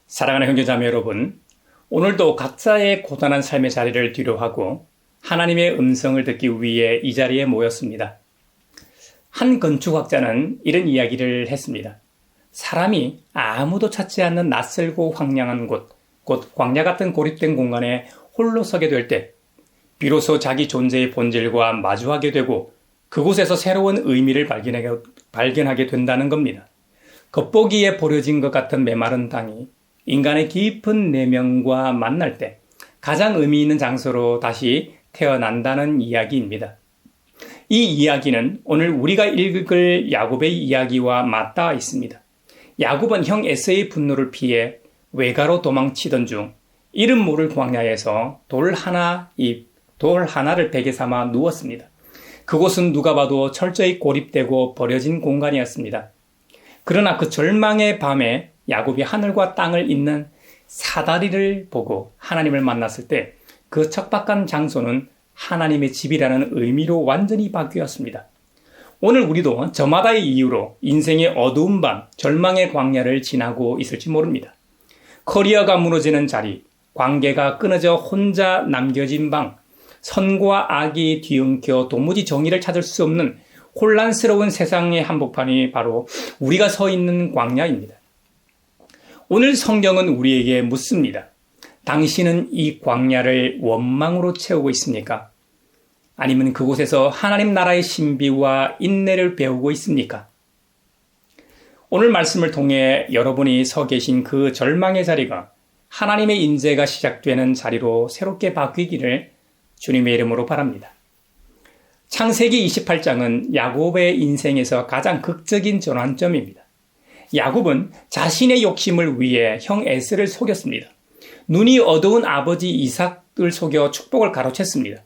사랑하는 형제자매 여러분, 오늘도 각자의 고단한 삶의 자리를 뒤로하고 하나님의 음성을 듣기 위해 이 자리에 모였습니다. 한 건축학자는 이런 이야기를 했습니다. 사람이 아무도 찾지 않는 낯설고 황량한 곳, 곧 광야 같은 고립된 공간에 홀로 서게 될 때, 비로소 자기 존재의 본질과 마주하게 되고 그곳에서 새로운 의미를 발견하게 된다는 겁니다. 겉보기에 버려진 것 같은 메마른 땅이 인간의 깊은 내면과 만날 때 가장 의미 있는 장소로 다시 태어난다는 이야기입니다. 이 이야기는 오늘 우리가 읽을 야곱의 이야기와 맞닿아 있습니다. 야곱은 형 에서의 분노를 피해 외가로 도망치던 중 이름 모를 광야에서 돌 하나를 베개 삼아 누웠습니다. 그곳은 누가 봐도 철저히 고립되고 버려진 공간이었습니다. 그러나 그 절망의 밤에 야곱이 하늘과 땅을 잇는 사다리를 보고 하나님을 만났을 때 그 척박한 장소는 하나님의 집이라는 의미로 완전히 바뀌었습니다. 오늘 우리도 저마다의 이유로 인생의 어두운 밤, 절망의 광야를 지나고 있을지 모릅니다. 커리어가 무너지는 자리, 관계가 끊어져 혼자 남겨진 방, 선과 악이 뒤엉켜 도무지 정의를 찾을 수 없는 혼란스러운 세상의 한복판이 바로 우리가 서 있는 광야입니다. 오늘 성경은 우리에게 묻습니다. 당신은 이 광야를 원망으로 채우고 있습니까? 아니면 그곳에서 하나님 나라의 신비와 인내를 배우고 있습니까? 오늘 말씀을 통해 여러분이 서 계신 그 절망의 자리가 하나님의 인재가 시작되는 자리로 새롭게 바뀌기를 주님의 이름으로 바랍니다. 창세기 28장은 야곱의 인생에서 가장 극적인 전환점입니다. 야곱은 자신의 욕심을 위해 형 에서를 속였습니다. 눈이 어두운 아버지 이삭을 속여 축복을 가로챘습니다.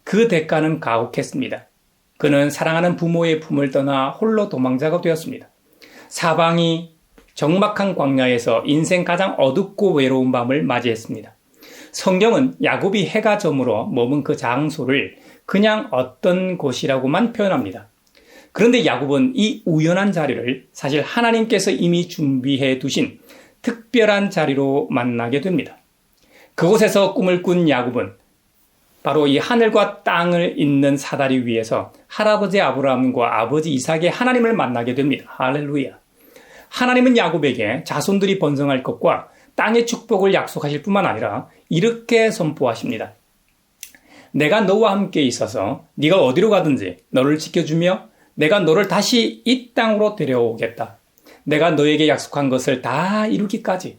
그 대가는 가혹했습니다. 그는 사랑하는 부모의 품을 떠나 홀로 도망자가 되었습니다. 사방이 적막한 광야에서 인생 가장 어둡고 외로운 밤을 맞이했습니다. 성경은 야곱이 해가 저물어 머문 그 장소를 그냥 어떤 곳이라고만 표현합니다. 그런데 야곱은 이 우연한 자리를 사실 하나님께서 이미 준비해 두신 특별한 자리로 만나게 됩니다. 그곳에서 꿈을 꾼 야곱은 바로 이 하늘과 땅을 잇는 사다리 위에서 할아버지 아브라함과 아버지 이삭의 하나님을 만나게 됩니다. 할렐루야. 하나님은 야곱에게 자손들이 번성할 것과 땅의 축복을 약속하실 뿐만 아니라 이렇게 선포하십니다. 내가 너와 함께 있어서 네가 어디로 가든지 너를 지켜주며 내가 너를 다시 이 땅으로 데려오겠다. 내가 너에게 약속한 것을 다 이루기까지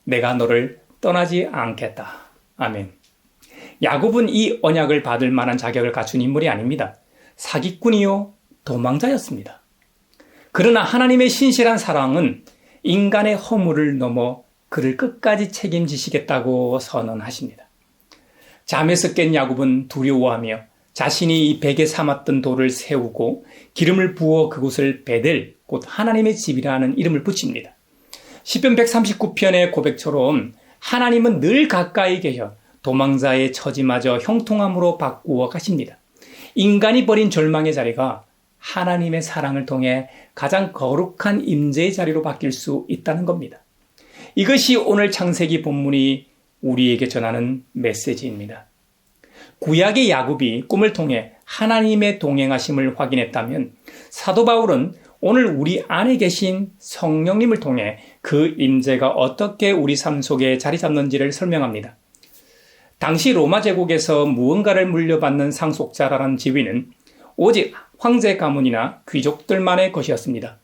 내가 너를 떠나지 않겠다. 아멘. 야곱은 이 언약을 받을 만한 자격을 갖춘 인물이 아닙니다. 사기꾼이요 도망자였습니다. 그러나 하나님의 신실한 사랑은 인간의 허물을 넘어 그를 끝까지 책임지시겠다고 선언하십니다. 잠에서 깬 야곱은 두려워하며 자신이 이 베개 삼았던 돌을 세우고 기름을 부어 그곳을 베델, 곧 하나님의 집이라는 이름을 붙입니다. 시편 139편의 고백처럼 하나님은 늘 가까이 계셔 도망자의 처지마저 형통함으로 바꾸어 가십니다. 인간이 버린 절망의 자리가 하나님의 사랑을 통해 가장 거룩한 임재의 자리로 바뀔 수 있다는 겁니다. 이것이 오늘 창세기 본문이 우리에게 전하는 메시지입니다. 구약의 야곱이 꿈을 통해 하나님의 동행하심을 확인했다면 사도 바울은 오늘 우리 안에 계신 성령님을 통해 그 임재가 어떻게 우리 삶 속에 자리 잡는지를 설명합니다. 당시 로마 제국에서 무언가를 물려받는 상속자라는 지위는 오직 황제 가문이나 귀족들만의 것이었습니다.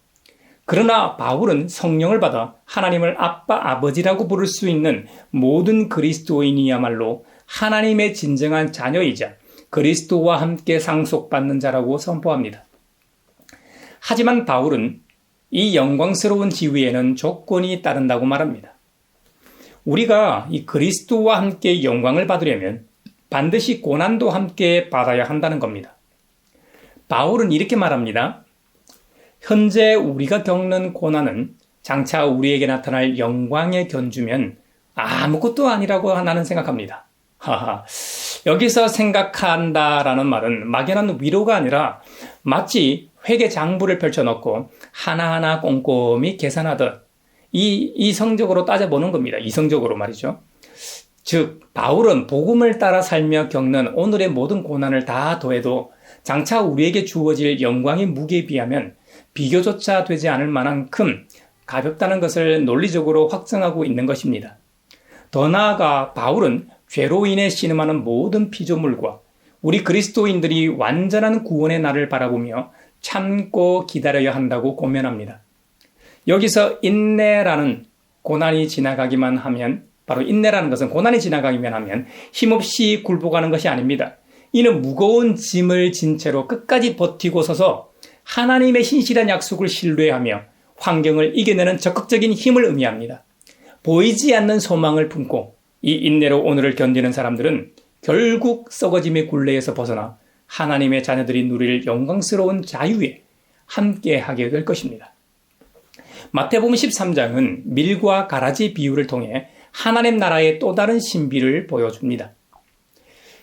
그러나 바울은 성령을 받아 하나님을 아빠, 아버지라고 부를 수 있는 모든 그리스도인이야말로 하나님의 진정한 자녀이자 그리스도와 함께 상속받는 자라고 선포합니다. 하지만 바울은 이 영광스러운 지위에는 조건이 따른다고 말합니다. 우리가 이 그리스도와 함께 영광을 받으려면 반드시 고난도 함께 받아야 한다는 겁니다. 바울은 이렇게 말합니다. 현재 우리가 겪는 고난은 장차 우리에게 나타날 영광에 견주면 아무것도 아니라고 나는 생각합니다. 여기서 생각한다라는 말은 막연한 위로가 아니라 마치 회계 장부를 펼쳐놓고 하나하나 꼼꼼히 계산하듯 이성적으로 따져보는 겁니다. 이성적으로 말이죠. 즉 바울은 복음을 따라 살며 겪는 오늘의 모든 고난을 다 더해도 장차 우리에게 주어질 영광의 무게에 비하면 비교조차 되지 않을 만큼 가볍다는 것을 논리적으로 확증하고 있는 것입니다. 더 나아가 바울은 죄로 인해 신음하는 모든 피조물과 우리 그리스도인들이 완전한 구원의 날을 바라보며 참고 기다려야 한다고 고면합니다. 여기서 인내라는 고난이 지나가기만 하면, 바로 인내라는 것은 고난이 지나가기만 하면 힘없이 굴복하는 것이 아닙니다. 이는 무거운 짐을 진 채로 끝까지 버티고 서서 하나님의 신실한 약속을 신뢰하며 환경을 이겨내는 적극적인 힘을 의미합니다. 보이지 않는 소망을 품고 이 인내로 오늘을 견디는 사람들은 결국 썩어짐의 굴레에서 벗어나 하나님의 자녀들이 누릴 영광스러운 자유에 함께하게 될 것입니다. 마태복음 13장은 밀과 가라지 비유를 통해 하나님 나라의 또 다른 신비를 보여줍니다.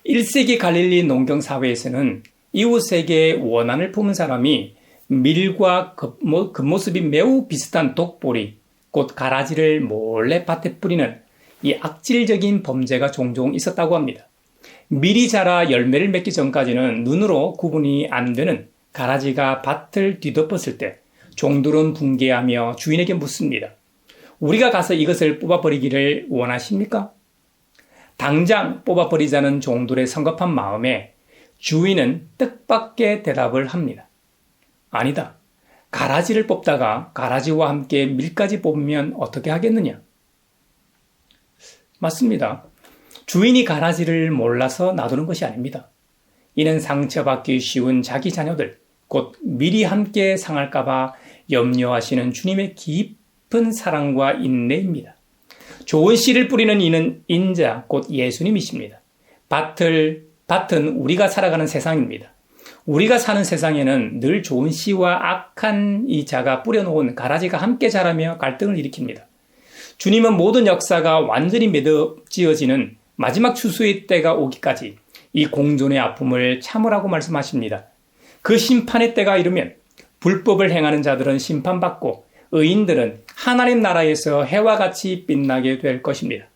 1세기 갈릴리 농경 사회에서는 이웃에게 원한을 품은 사람이 밀과 겉모습이 매우 비슷한 독보리, 곧 가라지를 몰래 밭에 뿌리는 이 악질적인 범죄가 종종 있었다고 합니다. 밀이 자라 열매를 맺기 전까지는 눈으로 구분이 안 되는 가라지가 밭을 뒤덮었을 때 종들은 붕괴하며 주인에게 묻습니다. 우리가 가서 이것을 뽑아버리기를 원하십니까? 당장 뽑아버리자는 종들의 성급한 마음에 주인은 뜻밖의 대답을 합니다. 아니다. 가라지를 뽑다가 가라지와 함께 밀까지 뽑으면 어떻게 하겠느냐? 맞습니다. 주인이 가라지를 몰라서 놔두는 것이 아닙니다. 이는 상처받기 쉬운 자기 자녀들, 곧 밀이 함께 상할까봐 염려하시는 주님의 깊은 사랑과 인내입니다. 좋은 씨를 뿌리는 이는 인자, 곧 예수님이십니다. 밭은 우리가 살아가는 세상입니다. 우리가 사는 세상에는 늘 좋은 씨와 악한 이 자가 뿌려놓은 가라지가 함께 자라며 갈등을 일으킵니다. 주님은 모든 역사가 완전히 매듭지어지는 마지막 추수의 때가 오기까지 이 공존의 아픔을 참으라고 말씀하십니다. 그 심판의 때가 이르면 불법을 행하는 자들은 심판받고 의인들은 하나님 나라에서 해와 같이 빛나게 될 것입니다.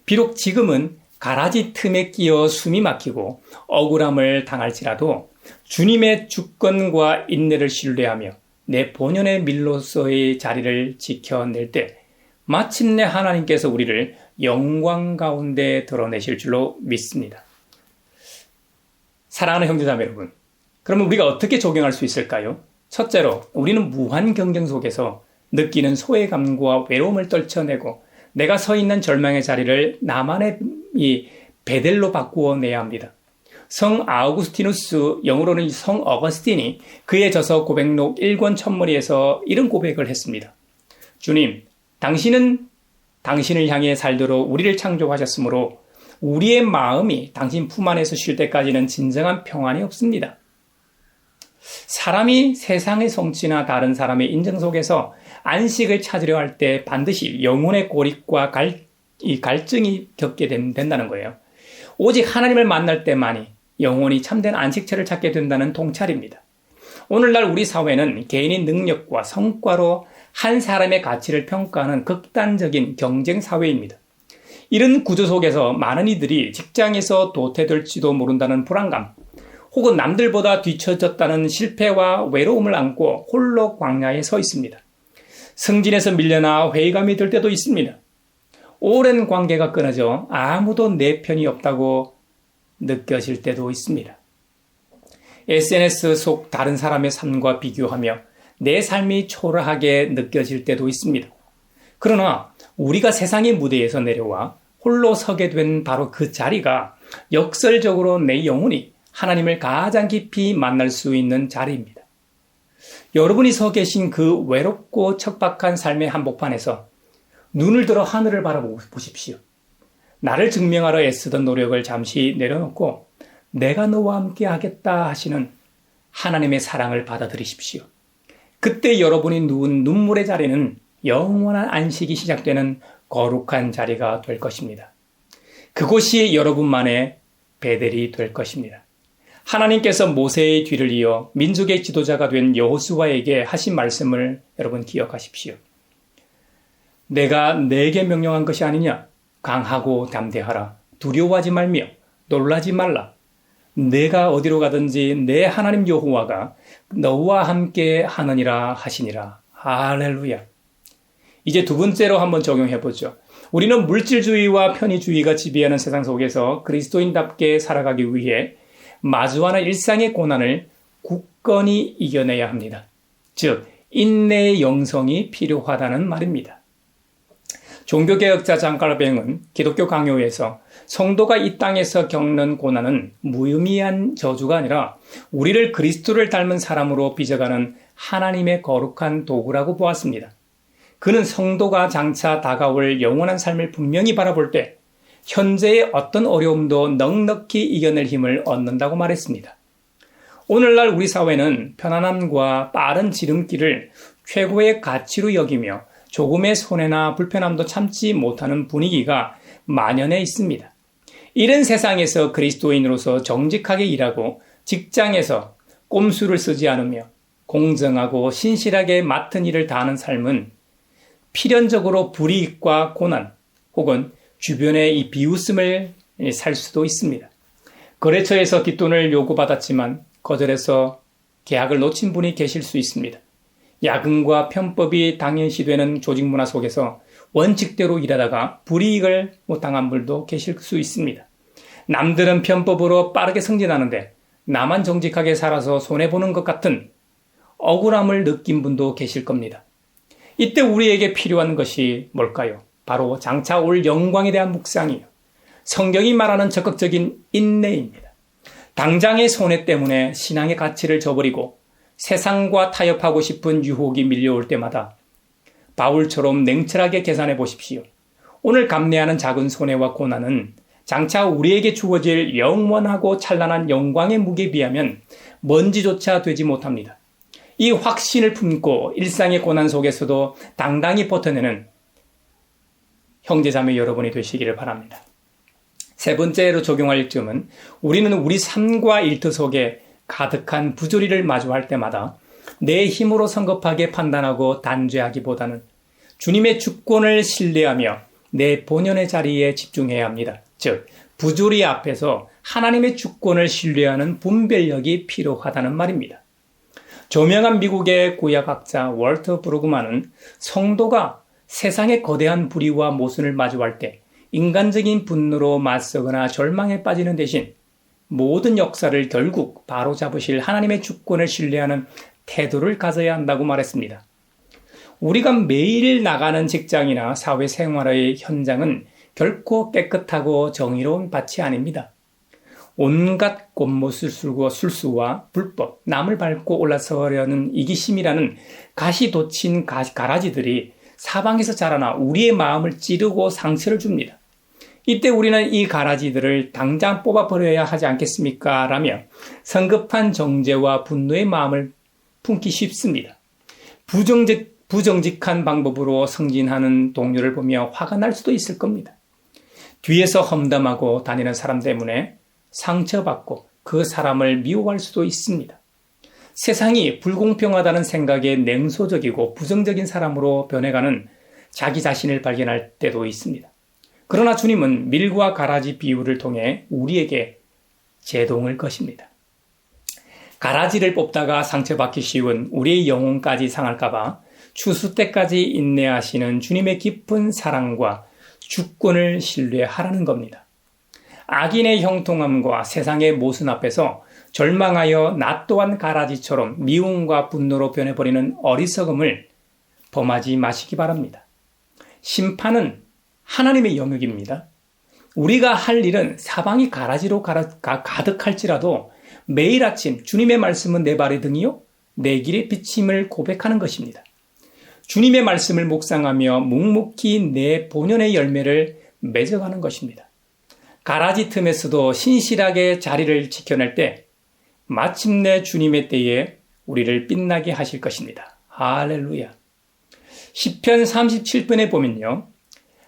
비록 지금은 가라지 틈에 끼어 숨이 막히고 억울함을 당할지라도 주님의 주권과 인내를 신뢰하며 내 본연의 밀로서의 자리를 지켜낼 때 마침내 하나님께서 우리를 영광 가운데 드러내실 줄로 믿습니다. 사랑하는 형제자매 여러분, 그러면 우리가 어떻게 적용할 수 있을까요? 첫째로 우리는 무한 경쟁 속에서 느끼는 소외감과 외로움을 떨쳐내고 내가 서 있는 절망의 자리를 나만의 이 베델로 바꾸어 내야 합니다. 성 아우구스티누스, 영어로는 성 어거스틴이 그의 저서 고백록 1권 첫머리에서 이런 고백을 했습니다. 주님, 당신은 당신을 향해 살도록 우리를 창조하셨으므로 우리의 마음이 당신 품 안에서 쉴 때까지는 진정한 평안이 없습니다. 사람이 세상의 성취나 다른 사람의 인정 속에서 안식을 찾으려 할 때 반드시 영혼의 고립과 갈증이 겪게 된다는 거예요. 오직 하나님을 만날 때만이 영혼이 참된 안식처를 찾게 된다는 통찰입니다. 오늘날 우리 사회는 개인의 능력과 성과로 한 사람의 가치를 평가하는 극단적인 경쟁 사회입니다. 이런 구조 속에서 많은 이들이 직장에서 도태될지도 모른다는 불안감, 혹은 남들보다 뒤처졌다는 실패와 외로움을 안고 홀로 광야에 서 있습니다. 승진에서 밀려나 회의감이 들 때도 있습니다. 오랜 관계가 끊어져 아무도 내 편이 없다고 느껴질 때도 있습니다. SNS 속 다른 사람의 삶과 비교하며 내 삶이 초라하게 느껴질 때도 있습니다. 그러나 우리가 세상의 무대에서 내려와 홀로 서게 된 바로 그 자리가 역설적으로 내 영혼이 하나님을 가장 깊이 만날 수 있는 자리입니다. 여러분이 서 계신 그 외롭고 척박한 삶의 한복판에서 눈을 들어 하늘을 바라보십시오. 나를 증명하러 애쓰던 노력을 잠시 내려놓고 내가 너와 함께 하겠다 하시는 하나님의 사랑을 받아들이십시오. 그때 여러분이 누운 눈물의 자리는 영원한 안식이 시작되는 거룩한 자리가 될 것입니다. 그곳이 여러분만의 베델이 될 것입니다. 하나님께서 모세의 뒤를 이어 민족의 지도자가 된 여호수아에게 하신 말씀을 여러분 기억하십시오. 내가 내게 명령한 것이 아니냐? 강하고 담대하라. 두려워하지 말며 놀라지 말라. 내가 어디로 가든지 내 하나님 여호와가 너와 함께 하느니라 하시니라. 할렐루야. 이제 두 번째로 한번 적용해 보죠. 우리는 물질주의와 편의주의가 지배하는 세상 속에서 그리스도인답게 살아가기 위해 마주하는 일상의 고난을 굳건히 이겨내야 합니다. 즉, 인내의 영성이 필요하다는 말입니다. 종교개혁자 잔 칼뱅은 기독교 강요에서 성도가 이 땅에서 겪는 고난은 무의미한 저주가 아니라 우리를 그리스도를 닮은 사람으로 빚어가는 하나님의 거룩한 도구라고 보았습니다. 그는 성도가 장차 다가올 영원한 삶을 분명히 바라볼 때 현재의 어떤 어려움도 넉넉히 이겨낼 힘을 얻는다고 말했습니다. 오늘날 우리 사회는 편안함과 빠른 지름길을 최고의 가치로 여기며 조금의 손해나 불편함도 참지 못하는 분위기가 만연해 있습니다. 이런 세상에서 그리스도인으로서 정직하게 일하고 직장에서 꼼수를 쓰지 않으며 공정하고 신실하게 맡은 일을 다하는 삶은 필연적으로 불이익과 고난 혹은 주변의 이 비웃음을 살 수도 있습니다. 거래처에서 뒷돈을 요구받았지만 거절해서 계약을 놓친 분이 계실 수 있습니다. 야근과 편법이 당연시되는 조직 문화 속에서 원칙대로 일하다가 불이익을 당한 분도 계실 수 있습니다. 남들은 편법으로 빠르게 승진하는데 나만 정직하게 살아서 손해보는 것 같은 억울함을 느낀 분도 계실 겁니다. 이때 우리에게 필요한 것이 뭘까요? 바로 장차 올 영광에 대한 묵상이요. 성경이 말하는 적극적인 인내입니다. 당장의 손해 때문에 신앙의 가치를 저버리고 세상과 타협하고 싶은 유혹이 밀려올 때마다 바울처럼 냉철하게 계산해 보십시오. 오늘 감내하는 작은 손해와 고난은 장차 우리에게 주어질 영원하고 찬란한 영광의 무게에 비하면 먼지조차 되지 못합니다. 이 확신을 품고 일상의 고난 속에서도 당당히 버텨내는 형제자매 여러분이 되시기를 바랍니다. 세 번째로 적용할 점은 우리는 우리 삶과 일터 속에 가득한 부조리를 마주할 때마다 내 힘으로 성급하게 판단하고 단죄하기보다는 주님의 주권을 신뢰하며 내 본연의 자리에 집중해야 합니다. 즉, 부조리 앞에서 하나님의 주권을 신뢰하는 분별력이 필요하다는 말입니다. 저명한 미국의 구약학자 월터 브루그만은 성도가 세상의 거대한 불의와 모순을 마주할 때 인간적인 분노로 맞서거나 절망에 빠지는 대신 모든 역사를 결국 바로잡으실 하나님의 주권을 신뢰하는 태도를 가져야 한다고 말했습니다. 우리가 매일 나가는 직장이나 사회생활의 현장은 결코 깨끗하고 정의로운 밭이 아닙니다. 온갖 곤모술수와 술수와 불법, 남을 밟고 올라서려는 이기심이라는 가시 돋친 가라지들이 사방에서 자라나 우리의 마음을 찌르고 상처를 줍니다. 이때 우리는 이 가라지들을 당장 뽑아버려야 하지 않겠습니까? 라며 성급한 정죄와 분노의 마음을 품기 쉽습니다. 부정직한 방법으로 승진하는 동료를 보며 화가 날 수도 있을 겁니다. 뒤에서 험담하고 다니는 사람 때문에 상처받고 그 사람을 미워할 수도 있습니다. 세상이 불공평하다는 생각에 냉소적이고 부정적인 사람으로 변해가는 자기 자신을 발견할 때도 있습니다. 그러나 주님은 밀과 가라지 비유를 통해 우리에게 제동을 거십니다. 가라지를 뽑다가 상처받기 쉬운 우리의 영혼까지 상할까봐 추수 때까지 인내하시는 주님의 깊은 사랑과 주권을 신뢰하라는 겁니다. 악인의 형통함과 세상의 모순 앞에서 절망하여 나 또한 가라지처럼 미움과 분노로 변해버리는 어리석음을 범하지 마시기 바랍니다. 심판은 하나님의 영역입니다. 우리가 할 일은 사방이 가라지로 가득할지라도 매일 아침 주님의 말씀은 내 발의 등이요 내 길의 비침을 고백하는 것입니다. 주님의 말씀을 묵상하며 묵묵히 내 본연의 열매를 맺어가는 것입니다. 가라지 틈에서도 신실하게 자리를 지켜낼 때 마침내 주님의 때에 우리를 빛나게 하실 것입니다. 할렐루야. 시편 37편에 보면요.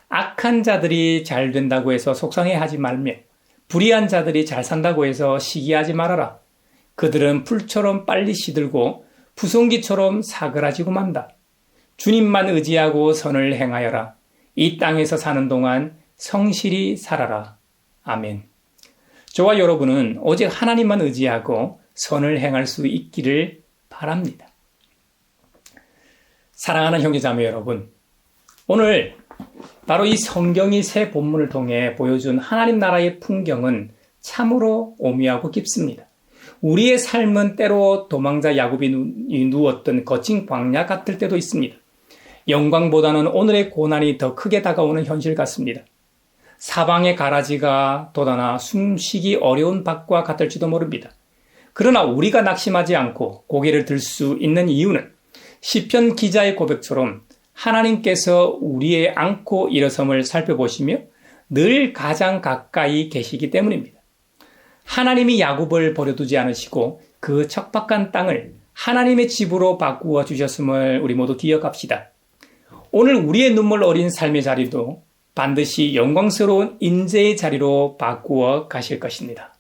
악한 자들이 잘 된다고 해서 속상해하지 말며 불의한 자들이 잘 산다고 해서 시기하지 말아라. 그들은 풀처럼 빨리 시들고 푸송기처럼 사그라지고 만다. 주님만 의지하고 선을 행하여라. 이 땅에서 사는 동안 성실히 살아라. 아멘. 저와 여러분은 오직 하나님만 의지하고 선을 행할 수 있기를 바랍니다. 사랑하는 형제자매 여러분, 오늘 바로 이 성경이 새 본문을 통해 보여준 하나님 나라의 풍경은 참으로 오묘하고 깊습니다. 우리의 삶은 때로 도망자 야곱이 누웠던 거친 광야 같을 때도 있습니다. 영광보다는 오늘의 고난이 더 크게 다가오는 현실 같습니다. 사방의 가라지가 돋아나 숨쉬기 어려운 밖과 같을지도 모릅니다. 그러나 우리가 낙심하지 않고 고개를 들 수 있는 이유는 시편 기자의 고백처럼 하나님께서 우리의 안고 일어섬을 살펴보시며 늘 가장 가까이 계시기 때문입니다. 하나님이 야곱을 버려두지 않으시고 그 척박한 땅을 하나님의 집으로 바꾸어 주셨음을 우리 모두 기억합시다. 오늘 우리의 눈물 어린 삶의 자리도 반드시 영광스러운 인재의 자리로 바꾸어 가실 것입니다.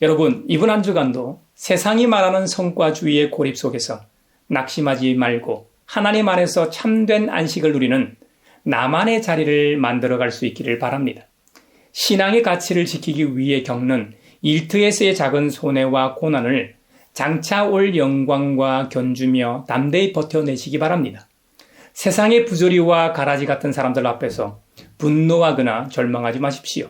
여러분, 이번 한 주간도 세상이 말하는 성과주의의 고립 속에서 낙심하지 말고 하나님 안에서 참된 안식을 누리는 나만의 자리를 만들어갈 수 있기를 바랍니다. 신앙의 가치를 지키기 위해 겪는 일터에서의 작은 손해와 고난을 장차 올 영광과 견주며 담대히 버텨내시기 바랍니다. 세상의 부조리와 가라지 같은 사람들 앞에서 분노하거나 절망하지 마십시오.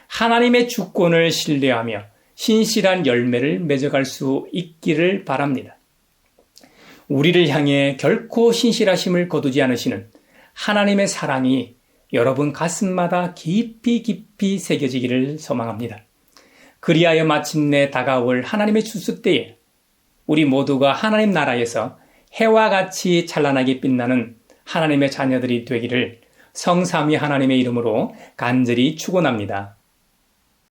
하나님의 주권을 신뢰하며 신실한 열매를 맺어갈 수 있기를 바랍니다. 우리를 향해 결코 신실하심을 거두지 않으시는 하나님의 사랑이 여러분 가슴마다 깊이 새겨지기를 소망합니다. 그리하여 마침내 다가올 하나님의 추수 때에 우리 모두가 하나님 나라에서 해와 같이 찬란하게 빛나는 하나님의 자녀들이 되기를 성삼위 하나님의 이름으로 간절히 축원합니다.